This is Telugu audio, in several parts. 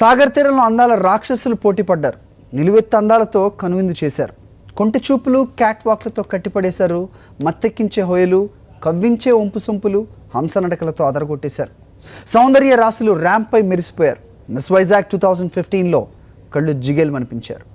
సాగర్ తీరంలో అందాల రాక్షసులు పోటీ పడ్డారు. నిలువెత్తు అందాలతో కనువిందు చేశారు. కొంటి చూపులు, క్యాట్ వాక్లతో కట్టిపడేశారు. మత్తెక్కించే హోయలు, కవ్వించే ఒంపు సొంపులు, హంస నడకలతో అదరగొట్టేశారు. సౌందర్య రాసులు ర్యాంప్పై మెరిసిపోయారు. మిస్ వైజాగ్ 2015లో కళ్ళు జిగేల్మనిపించారు.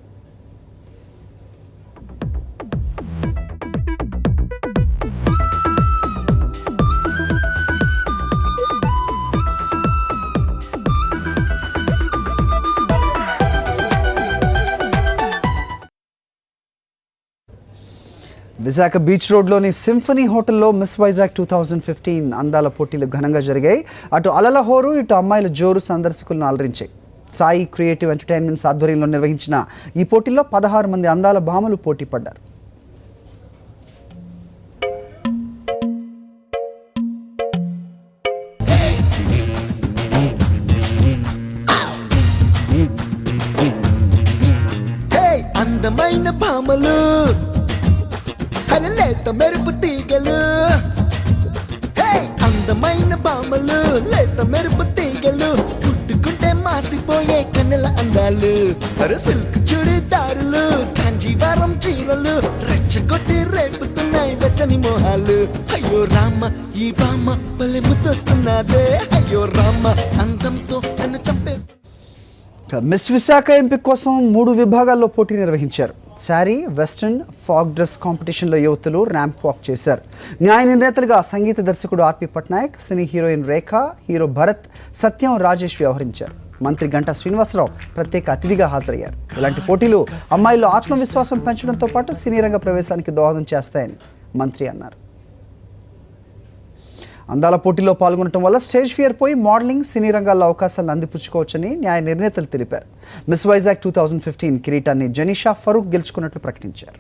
విశాఖ బీచ్ రోడ్లోని సింఫనీ హోటల్లో మిస్ వైజాగ్ 2015 అందాల పోటీలు ఘనంగా జరిగాయి. అటు అలల హోరు, ఇటు అమ్మాయిల జోరు సందర్శకులను అలరించాయి. సాయి క్రియేటివ్ ఎంటర్టైన్మెంట్స్ ఆధ్వర్యంలో నిర్వహించిన ఈ పోటీల్లో 16 మంది అందాల భామలు పోటీ పడ్డారు. అందమైన భామలు, లేత మెరుపు తీగలు, అందమైన భామలు, లేత మెరుపు తీగలు, పుట్టుకుంటే మాసిపోయే కన్నెల అందాలు, సిల్క్ చుడిదారులు, కాంజీవరం చీరలు, రెచ్చగొట్టి రేపుతున్నాయి వెచ్చని మోహాలు. అయ్యో రామ, ఈ బామ్మ భలే ముద్దొస్తున్నదే, అయ్యో రామ అందంతో నన్ను చంపేస్తా. మిస్ విశాఖ ఎంపిక కోసం 3 విభాగాల్లో పోటీ నిర్వహించారు. శారీ, వెస్టర్న్, ఫాక్ డ్రెస్ కాంపిటీషన్లో యువతులు ర్యాంప్ వాక్ చేశారు. న్యాయ నిర్ణేతలుగా సంగీత దర్శకుడు ఆర్పి పట్నాయక్, సినీ హీరోయిన్ రేఖ, హీరో భరత్, సత్యం, రాజేష్ వ్యవహరించారు. మంత్రి గంటా శ్రీనివాసరావు ప్రత్యేక అతిథిగా హాజరయ్యారు. ఇలాంటి పోటీలు అమ్మాయిల్లో ఆత్మవిశ్వాసం పెంచడంతో పాటు సినీ రంగ ప్రవేశానికి దోహదం చేస్తాయని మంత్రి అన్నారు. అందాల పోటీలో పాల్గొనడం వల్ల స్టేజ్ ఫియర్ పోయి మోడలింగ్, సినీ రంగాల్లో అవకాశాలను అందిపుచ్చుకోవచ్చని న్యాయ నిర్ణేతలు తెలిపారు. మిస్ వైజాగ్ 2015 కిరీటాన్ని జనీషా ఫరూక్ గెలుచుకున్నట్లు ప్రకటించారు.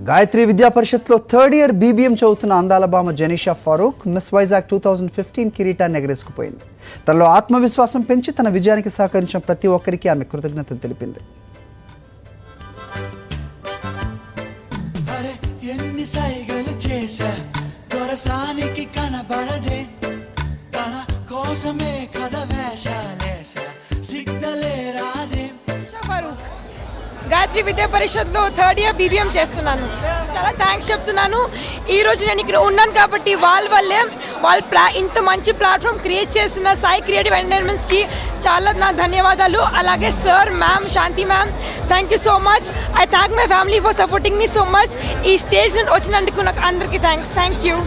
గాయత్రి విద్యా పరిషత్లో 3rd ఇయర్ BBM చదువుతున్న అందాల భామ జనీషా ఫరూక్ మిస్ వైజాగ్ 2015 కిరీటాన్ని ఎగరేసుకుపోయింది. తనలో ఆత్మవిశ్వాసం పెంచి తన విజయానికి సహకరించిన ప్రతి ఒక్కరికి ఆమె కృతజ్ఞతలు తెలిపింది. గాయత్రి విద్యా పరిషత్లో 3rd ఇయర్ BBM చేస్తున్నాను. చాలా థ్యాంక్స్ చెప్తున్నాను. ఈరోజు నేను ఇక్కడ ఉన్నాను కాబట్టి వాళ్ళ ఇంత మంచి ప్లాట్ఫామ్ క్రియేట్ చేసిన సాయి క్రియేటివ్ ఎంటర్టైన్మెంట్స్కి చాలా నా ధన్యవాదాలు. అలాగే sir, ma'am, Shanti ma'am, thank you so much. I thank my family for supporting me so much. ఈ స్టేజ్ నుండి వచ్చినందుకు నాకు అందరికీ thank you.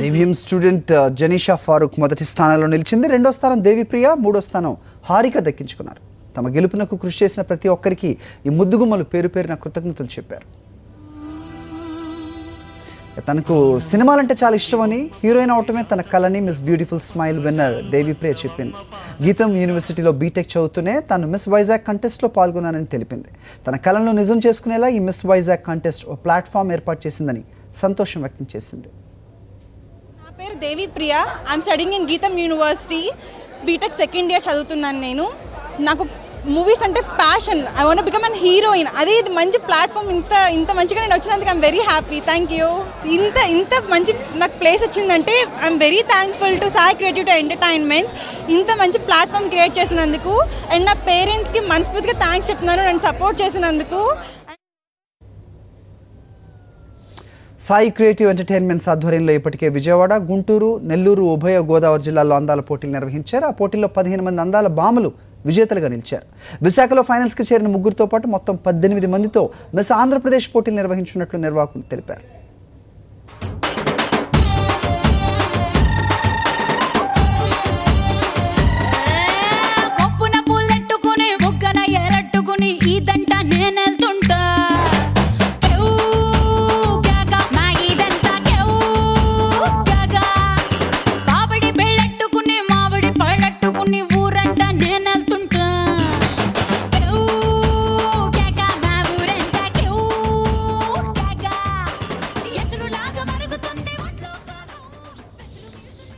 BBM student Janisha Farooq మొదటి స్థానంలో నిలిచింది. 2వ స్థానం దేవిప్రియ, 3వ స్థానం హారిక దక్కించుకున్నారు. తమ గెలుపునకు కృషి చేసిన ప్రతి ఒక్కరికి ఈ ముద్దుగుమ్మలు పేరు పేరున కృతజ్ఞతలు చెప్పారు. తనకు సినిమాలంటే చాలా ఇష్టమని, హీరోయిన్ అవటమే తన కళని miss beautiful smile winner Devipriya చెప్పింది. గీతం యూనివర్సిటీలో బీటెక్ చదువుతూనే తాను మిస్ వైజాగ్ కంటెస్ట్లో పాల్గొన్నానని తెలిపింది. తన కళను నిజం చేసుకునేలా ఈ మిస్ వైజాగ్ కంటెస్ట్ ఓ ప్లాట్ఫామ్ ఏర్పాటు చేసిందని సంతోషం వ్యక్తం చేసింది. నా పేరు దేవిప్రియ. ఐఎమ్ స్టడీయింగ్ ఇన్ గీతం యూనివర్సిటీ. బీటెక్ 2nd ఇయర్ చదువుతున్నాను నేను. నాకు మూవీస్ అంటే passion. I want become an heroine. అదే ఇది మంచి ప్లాట్ఫామ్. ఇంత మంచిగా నేను వచ్చినందుకు I'm very happy. Thank you. ఇంత మంచి నాకు ప్లేస్ వచ్చిందంటే I'm very thankful to Sai creative entertainments. ఇంత మంచి ప్లాట్ఫామ్ క్రియేట్ చేసినందుకు. అండ్ నా పేరెంట్స్కి మనస్ఫూర్తిగా థ్యాంక్స్ చెప్తున్నాను నన్ను సపోర్ట్ చేసినందుకు. సాయి క్రియేటివ్ ఎంటర్టైన్మెంట్స్ ఆధ్వర్యంలో ఇప్పటికే విజయవాడ, గుంటూరు, నెల్లూరు, ఉభయ గోదావరి జిల్లాల్లో అందాల పోటీలు నిర్వహించారు. ఆ పోటీల్లో 15 మంది అందాల భామలు విజేతలుగా నిలిచారు. విశాఖలో ఫైనల్స్కి చేరిన 3గురితో పాటు మొత్తం 18 మందితో మిస్ ఆంధ్రప్రదేశ్ పోటీలు నిర్వహించినట్లు నిర్వాహకులు తెలిపారు.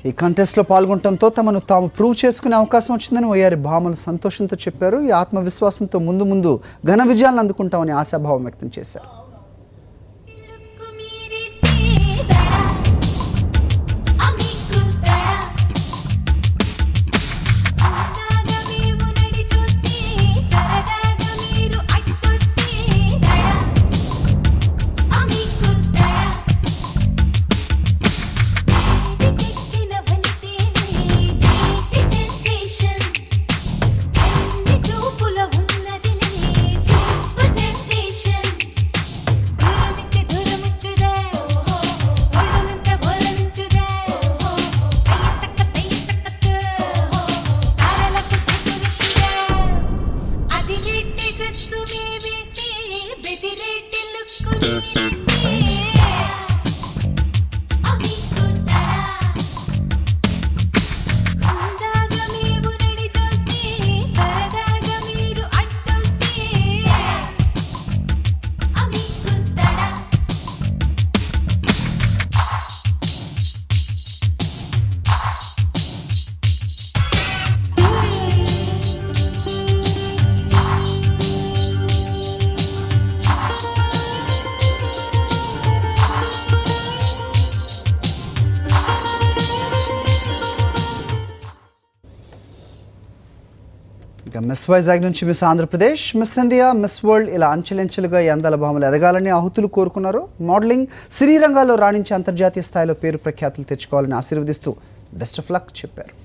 ఈ కంటెస్ట్లో పాల్గొనడంతో తమను తాము ప్రూవ్ చేసుకునే అవకాశం వచ్చిందని వయ్యారి భామలు సంతోషంతో చెప్పారు. ఈ ఆత్మవిశ్వాసంతో ముందు ఘన విజయాలను అందుకుంటామని ఆశాభావం వ్యక్తం చేశారు. ఇక మిస్ వైజాగ్ నుంచి miss Andhra Pradesh, miss India, miss world ఇలా అంచెలంచెలుగా ఈ అందాల భామలు ఎదగాలని ఆహుతులు కోరుకున్నారు. మోడలింగ్, సినీ రంగాల్లో రాణించి అంతర్జాతీయ స్థాయిలో పేరు ప్రఖ్యాతులు తెచ్చుకోవాలని ఆశీర్వదిస్తూ బెస్ట్ ఆఫ్ లక్ చెప్పారు.